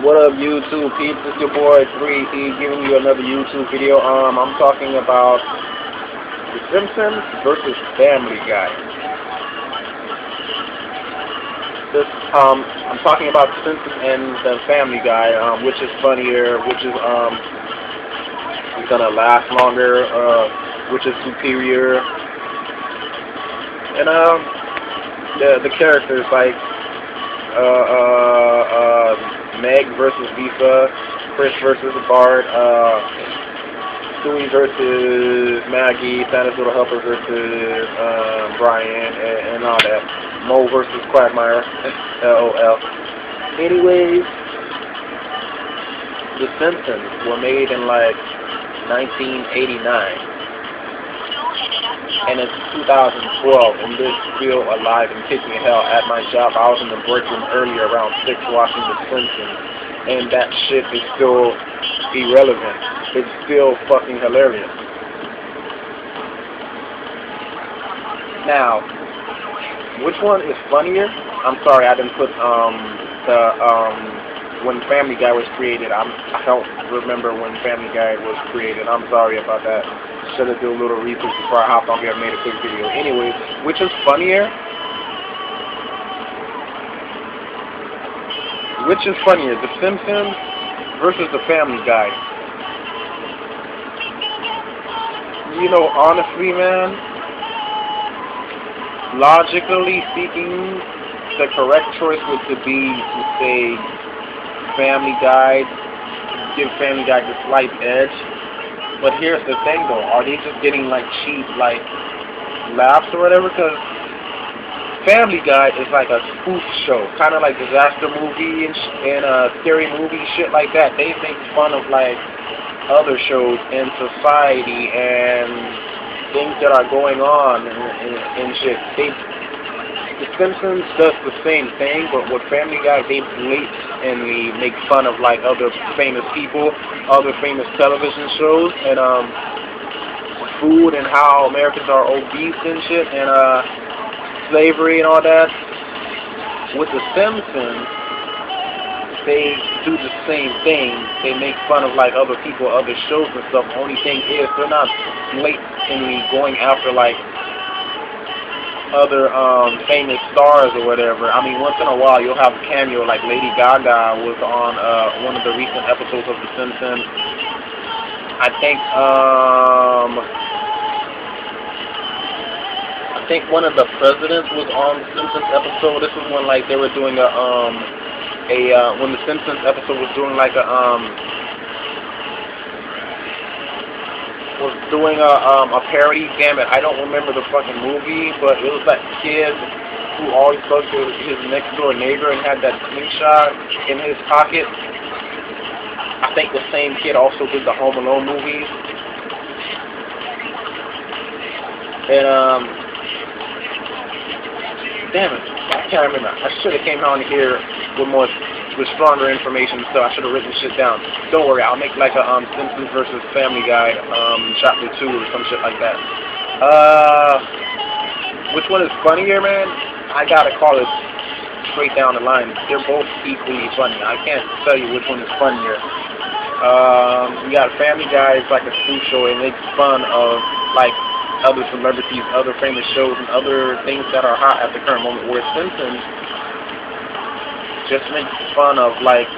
What up, YouTube peeps? It's your boy 3E giving you another YouTube video. I'm talking about The Simpsons versus Family Guy. I'm talking about The Simpsons and the Family Guy, which is funnier, which is gonna last longer, which is superior, and the characters like Meg versus Lisa, Chris versus Bart, Stewie versus Maggie, Santa's Little Helper versus Brian, and all that. Mo versus Quagmire, LOL. Anyways, The Simpsons were made in like 1989. And it's 2012, and they're still alive and kicking hell at my job. I was in the break room earlier around 6 watching The Simpsons, and that shit is still irrelevant. It's still fucking hilarious. Now, which one is funnier? I'm sorry, I didn't put when Family Guy was created. I don't remember when Family Guy was created. I'm sorry about that. Should have done a little research before I hopped on here and made a quick video. Anyways, which is funnier? Which is funnier, The Simpsons versus The Family Guy? You know, honestly, man, logically speaking, the correct choice would be to say Family Guy, give Family Guy the slight edge. But here's the thing though, are they just getting like cheap like laughs or whatever? Because Family Guy is like a spoof show, kind of like disaster movie and scary movie, shit like that. They make fun of like other shows in society and things that are going on and shit. The Simpsons does the same thing, but with Family Guy, they blatantly make fun of like other famous people, other famous television shows, and food and how Americans are obese and shit, and slavery and all that. With The Simpsons, they do the same thing. They make fun of like other people, other shows and stuff. The only thing is they're not blatantly going after like other famous stars or whatever. I mean, once in a while you'll have a cameo, like Lady Gaga was on one of the recent episodes of The Simpsons. I think one of the presidents was on The Simpsons episode. This was when like they were doing when The Simpsons episode was doing like a parody. Damn it, I don't remember the fucking movie, but it was that kid who always spoke to his next door neighbor and had that slingshot in his pocket. I think the same kid also did the Home Alone movies. And damn it, I can't remember. I should have came on here with stronger information, so I should have written shit down. Don't worry, I'll make like a Simpsons versus Family Guy chapter 2 or some shit like that. Which one is funnier, man? I gotta call it straight down the line. They're both equally funny. I can't tell you which one is funnier. You got Family Guy, it's like a spoof show. It makes fun of like other celebrities, other famous shows, and other things that are hot at the current moment. Where Simpsons just makes fun of like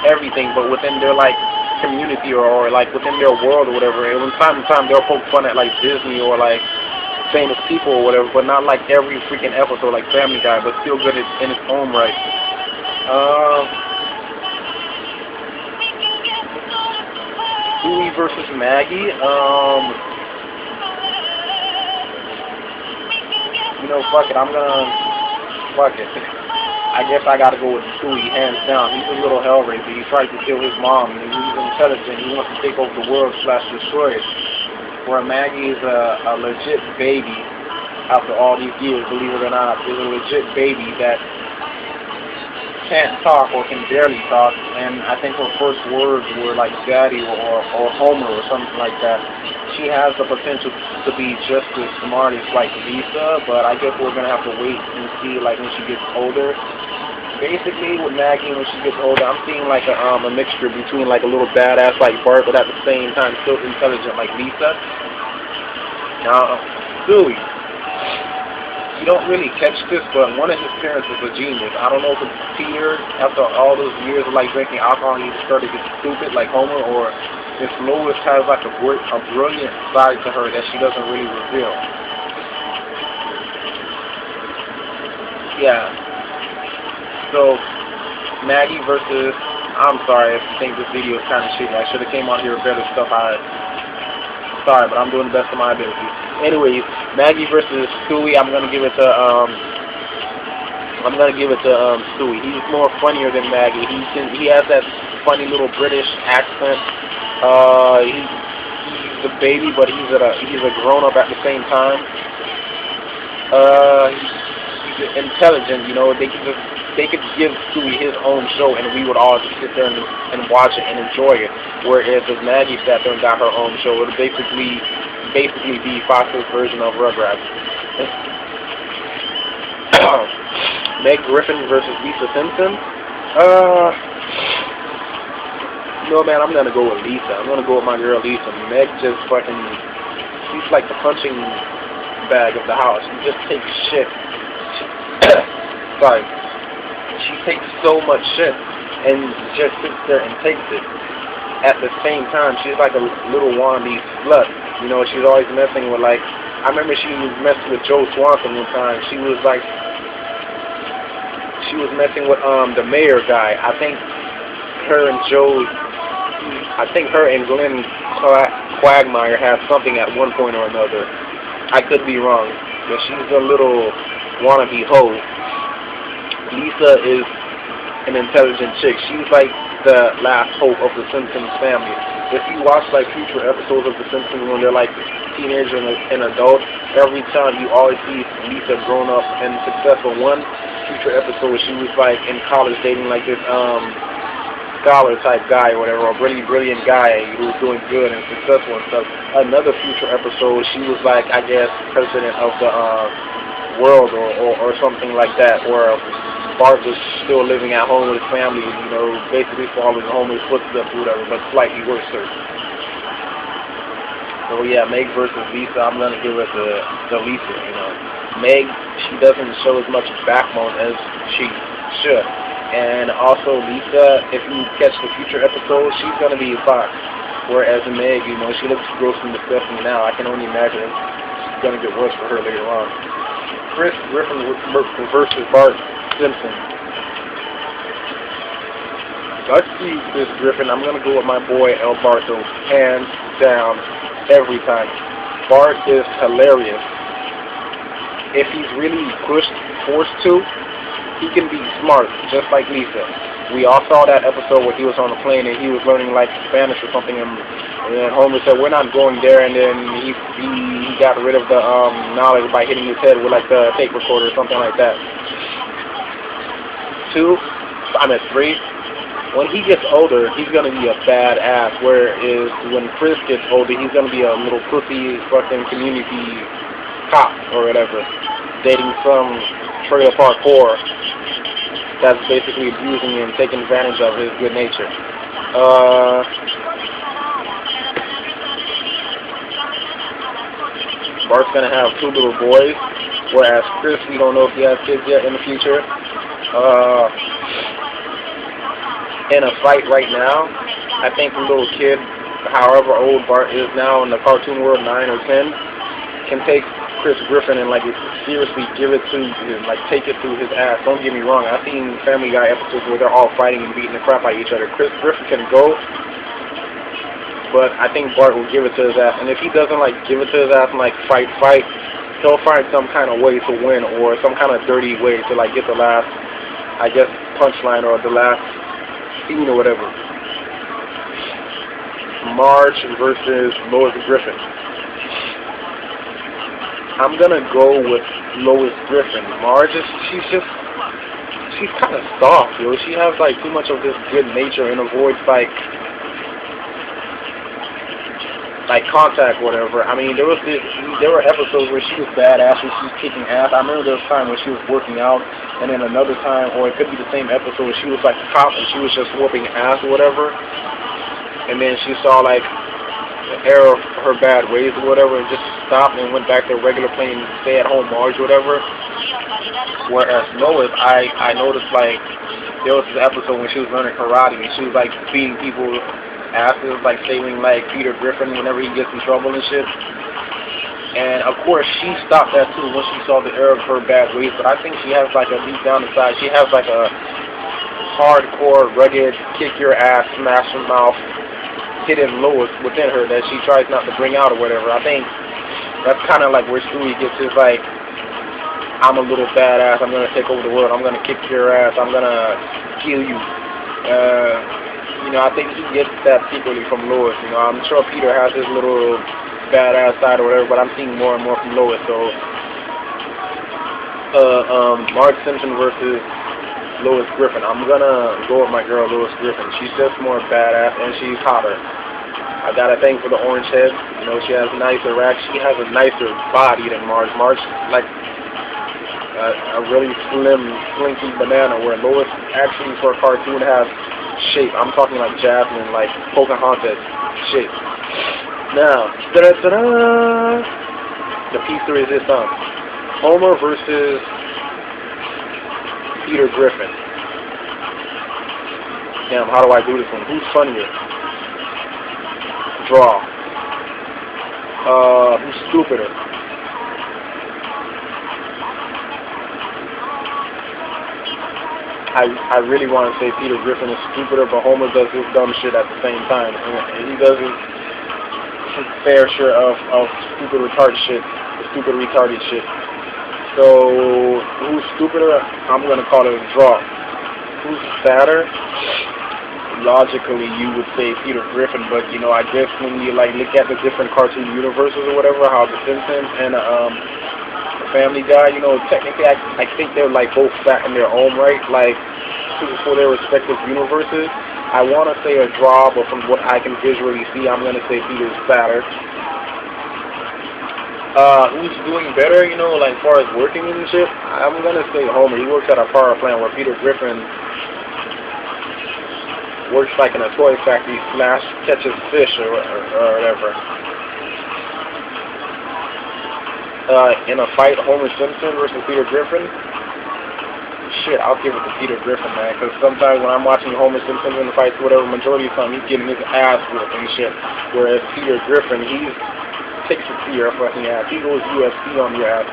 everything, but within their like community or like within their world or whatever. And from time to time they'll poke fun at like Disney or like famous people or whatever, but not like every freaking episode like Family Guy, but still good in its own right. Stewie versus Maggie. You know, fuck it. Fuck it. I guess I gotta go with Stewie, hands down. He's a little hellraiser. He tries to kill his mom, and he's intelligent. He wants to take over the world / destroy it. Where Maggie is a legit baby after all these years, believe it or not, is a legit baby that can't talk or can barely talk, and I think her first words were like daddy or Homer or something like that. She has the potential to be just as smart as like Lisa, but I guess we're gonna have to wait and see like when she gets older. basically with Maggie when she gets older, I'm seeing like a mixture between like a little badass like Bart, but at the same time still intelligent like Lisa. Now, Stewie, you don't really catch this, but one of his parents is a genius. I don't know if it's Peter, after all those years of like drinking alcohol, he started to get stupid like Homer, or if Lois has like a brilliant side to her that she doesn't really reveal. Yeah. So, Maggie versus, I'm sorry if you think this video is kind of shitty. I should have came on here with better stuff. Sorry, but I'm doing the best of my ability. Anyways, Maggie versus Stewie, I'm gonna give it to Stewie. He's more funnier than Maggie. He has that funny little British accent. He's a baby, but he's a grown up at the same time. He's intelligent. You know, they could give Stewie his own show, and we would all just sit there and watch it and enjoy it. Whereas if Maggie sat there and got her own show, it would basically be Fox's version of Rugrats. Meg Griffin versus Lisa Simpson. No, man, I'm gonna go with Lisa. I'm gonna go with my girl Lisa. Meg just fucking, she's like the punching bag of the house. She just takes shit. Sorry. She takes so much shit and just sits there and takes it. At the same time, she's like a little wannabe slut. You know, she's always messing with like, I remember she was messing with Joe Swanson one time. She was messing with the mayor guy. I think her and Glenn Quagmire have something at one point or another. I could be wrong, but she's a little wannabe hoe. Lisa is an intelligent chick. She's like the last hope of the Simpsons family. If you watch like future episodes of the Simpsons when they're like teenager and adult, every time you always see Lisa grown up and successful. One future episode she was like in college dating like this scholar type guy or whatever, a really brilliant guy who was doing good and successful and stuff. Another future episode she was like, I guess, president of the world or something like that, or Bart was still living at home with his family, you know, basically following the homeless footsteps or whatever, but slightly worse. So yeah, Meg versus Lisa, I'm gonna give it to Lisa, you know. Meg, she doesn't show as much backbone as she should. And also Lisa, if you catch the future episodes, she's gonna be a fox. Whereas Meg, you know, she looks gross and disgusting now. I can only imagine it's gonna get worse for her later on. Chris Griffin versus Bart Simpson. Let's see this Griffin. I'm going to go with my boy El Barto, hands down, every time. Bart is hilarious. If he's really forced to, he can be smart, just like Lisa. We all saw that episode where he was on the plane and he was learning like Spanish or something, and Homer said, "We're not going there," and then he got rid of the knowledge by hitting his head with like the tape recorder or something like that. 3, when he gets older, he's going to be a badass, whereas when Chris gets older, he's going to be a little pussy fucking community cop or whatever, dating some trailer park whore that's basically abusing and taking advantage of his good nature. Bart's going to have 2 little boys, whereas Chris, we don't know if he has kids yet in the future. In a fight right now, I think the little kid, however old Bart is now in the cartoon world, 9 or 10, can take Chris Griffin and like seriously give it to him, like take it to his ass. Don't get me wrong, I've seen Family Guy episodes where they're all fighting and beating the crap out of each other. Chris Griffin can go, but I think Bart will give it to his ass. And if he doesn't like give it to his ass and like fight, he'll find some kind of way to win, or some kind of dirty way to like get the last, I guess, punchline or the last scene or whatever. Marge versus Lois Griffin. I'm gonna go with Lois Griffin. Marge she's kind of soft, yo. She has like too much of this good nature and avoids like like contact, whatever. I mean, there were episodes where she was badass, where she was kicking ass. I remember there was a time when she was working out, and then another time, or it could be the same episode, where she was like top and she was just whooping ass or whatever. And then she saw like the error of her bad ways or whatever, and just stopped and went back to regular plain stay-at-home Marge or whatever. Whereas Lois, I noticed like there was this episode when she was learning karate and she was like beating people asses, like saving like Peter Griffin whenever he gets in trouble and shit. And of course she stopped that too once she saw the error of her bad ways. But I think she has like a deep down inside, she has like a hardcore, rugged, kick your ass, smash your mouth, hidden Lois within her that she tries not to bring out or whatever. I think that's kind of like where Stewie gets his like, I'm a little badass, I'm gonna take over the world, I'm gonna kick your ass, I'm gonna kill you. You know, I think he gets that secretly from Lois. You know, I'm sure Peter has his little badass side or whatever, but I'm seeing more and more from Lois. So, Marge Simpson versus Lois Griffin. I'm gonna go with my girl Lois Griffin. She's just more badass and she's hotter. I got a thing for the orange head. You know, she has nicer racks. She has a nicer body than Marge. Marge, like a really slim, slinky banana, where Lois actually for a cartoon has shape. I'm talking like Jasmine, like Pocahontas shape. Now, the piece de resistance. Homer versus Peter Griffin. Damn, how do I do this one? Who's funnier? Draw. Who's stupider? I really want to say Peter Griffin is stupider, but Homer does his dumb shit at the same time. And he does his fair share of stupid retarded shit, stupid retarded shit. So, who's stupider? I'm going to call it a draw. Who's sadder? Logically, you would say Peter Griffin, but, you know, I guess when you, like, look at the different cartoon universes or whatever, how the Simpsons and Family Guy, you know, technically I think they're like both fat in their own right, like for their respective universes. I want to say a draw, but from what I can visually see, I'm going to say Peter's fatter. Who's doing better, you know, like as far as working and shit? I'm going to say Homer. He works at a power plant, where Peter Griffin works like in a toy factory / catches fish or whatever. In a fight, Homer Simpson versus Peter Griffin, shit, I'll give it to Peter Griffin, man, because sometimes when I'm watching Homer Simpson in the fights, whatever, majority of the time, he's getting his ass whooped and shit, whereas Peter Griffin, he takes it to your fucking ass. He goes UFC on your ass.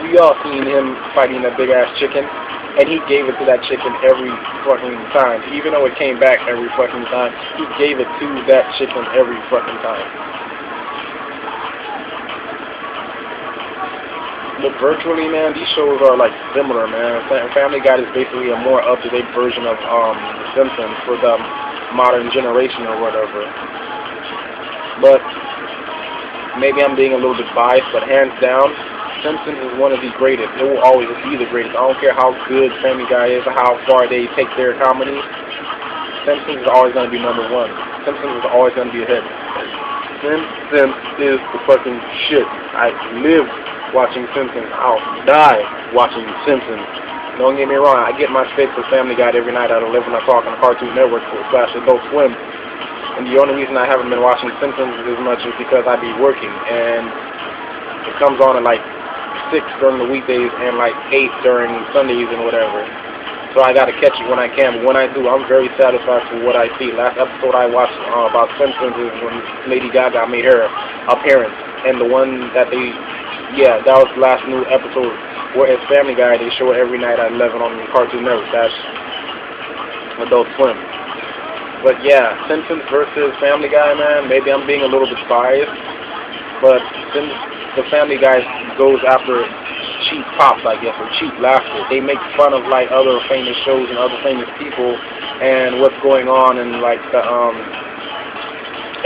We all seen him fighting that big-ass chicken, and he gave it to that chicken every fucking time. Even though it came back every fucking time, he gave it to that chicken every fucking time. Look, virtually, man, these shows are like similar, man. Family Guy is basically a more up-to-date version of The Simpsons for the modern generation or whatever. But maybe I'm being a little bit biased, but hands down, Simpsons is one of the greatest. It will always be the greatest. I don't care how good Family Guy is or how far they take their comedy. Simpsons is always going to be number one. Simpsons is always going to be ahead. Simpsons is the fucking shit. I live watching Simpsons. I'll die watching Simpsons. Don't get me wrong, I get my fix of Family Guy every night at 11 o'clock on the Cartoon Network / Adult Swim. And the only reason I haven't been watching Simpsons as much is because I be working. And it comes on at like 6 during the weekdays and like 8 during Sundays and whatever. So I gotta catch it when I can. But when I do, I'm very satisfied with what I see. Last episode I watched about Simpsons is when Lady Gaga made her appearance. And the one that they... Yeah, that was the last new episode. Whereas Family Guy, they show it every night at 11 on the Cartoon Network / Adult Swim. But yeah, Simpsons versus Family Guy, man, maybe I'm being a little bit biased. But since the Family Guy goes after cheap pops, I guess, or cheap laughter. They make fun of like other famous shows and other famous people and what's going on in like the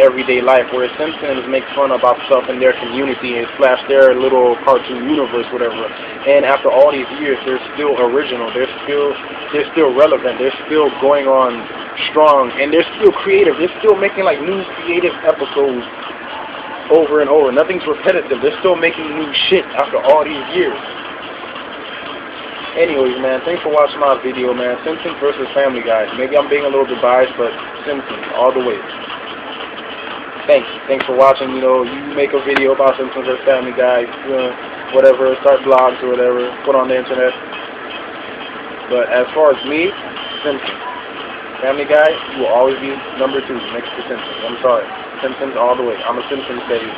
everyday life, whereas Simpsons make fun about stuff in their community and / their little cartoon universe, whatever. And after all these years, they're still original. They're still relevant. They're still going on strong, and they're still creative. They're still making like new creative episodes over and over. Nothing's repetitive. They're still making new shit after all these years. Anyways, man, thanks for watching my video, man. Simpsons versus Family Guy. Maybe I'm being a little bit biased, but Simpsons all the way. Thanks for watching. You know, you make a video about Simpsons versus Family Guy, whatever, start blogs or whatever, put on the internet. But as far as me, Simpsons. Family Guy will always be number 2 next to Simpsons. I'm sorry. Simpsons all the way. I'm a Simpsons baby.